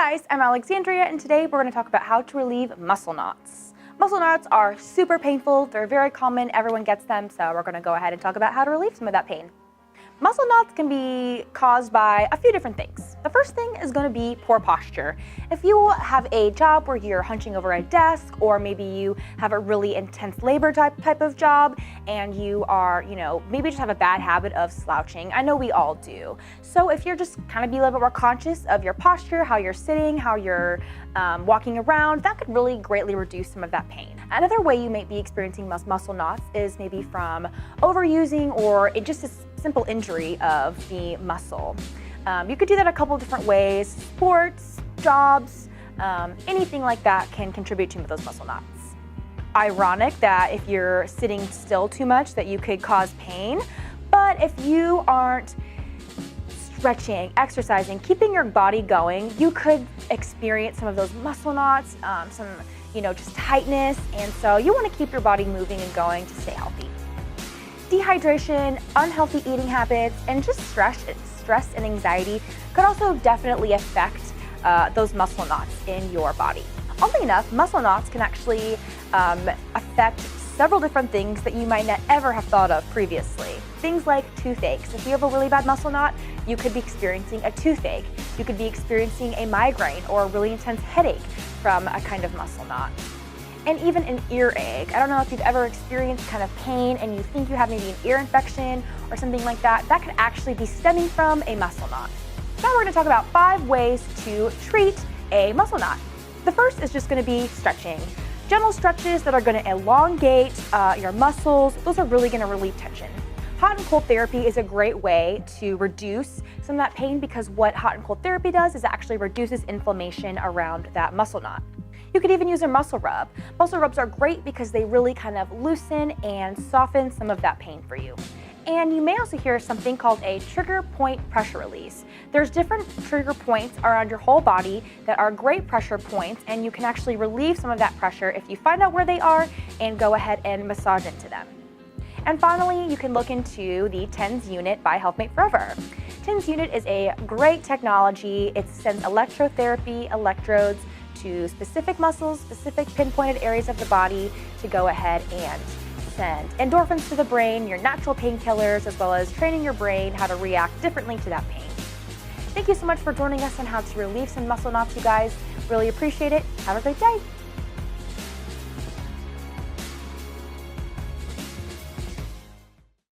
Hi guys, I'm Alexandria, and today we're going to talk about how to relieve muscle knots. Muscle knots are super painful, they're very common, everyone gets them, so we're going to go ahead and talk about how to relieve some of that pain. Muscle knots can be caused by a few different things. The first thing is going to be poor posture. If you have a job where you're hunching over a desk, or maybe you have a really intense labor type of job, and you are, maybe just have a bad habit of slouching. I know we all do. So if you're just kind of be a little bit more conscious of your posture, how you're sitting, how you're walking around, that could really greatly reduce some of that pain. Another way you might be experiencing muscle knots is maybe from overusing or just a simple injury of the muscle. You could do that a couple of different ways. Sports, jobs, anything like that can contribute to those muscle knots. Ironic that if you're sitting still too much that you could cause pain, but if you aren't stretching, exercising, keeping your body going, you could experience some of those muscle knots, some just tightness, and so you want to keep your body moving and going to stay healthy. Dehydration, unhealthy eating habits, and just stress and anxiety could also definitely affect those muscle knots in your body. Oddly enough, muscle knots can actually affect several different things that you might not ever have thought of previously. Things like toothaches. If you have a really bad muscle knot, you could be experiencing a toothache. You could be experiencing a migraine or a really intense headache from a kind of muscle knot. And even an earache. I don't know if you've ever experienced kind of pain and you think you have maybe an ear infection or something like that. That could actually be stemming from a muscle knot. Now we're going to talk about 5 ways to treat a muscle knot. The first is just going to be stretching. Gentle stretches that are going to elongate your muscles. Those are really going to relieve tension. Hot and cold therapy is a great way to reduce some of that pain because what hot and cold therapy does is it actually reduces inflammation around that muscle knot. You could even use a muscle rub. Muscle rubs are great because they really kind of loosen and soften some of that pain for you. And you may also hear something called a trigger point pressure release. There's different trigger points around your whole body that are great pressure points, and you can actually relieve some of that pressure if you find out where they are and go ahead and massage into them. And finally, you can look into the TENS unit by Healthmate Forever. TENS unit is a great technology. It sends electrotherapy electrodes to specific muscles, specific pinpointed areas of the body to go ahead and send endorphins to the brain, your natural painkillers, as well as training your brain how to react differently to that pain. Thank you so much for joining us on how to relieve some muscle knots, you guys. Really appreciate it. Have a great day.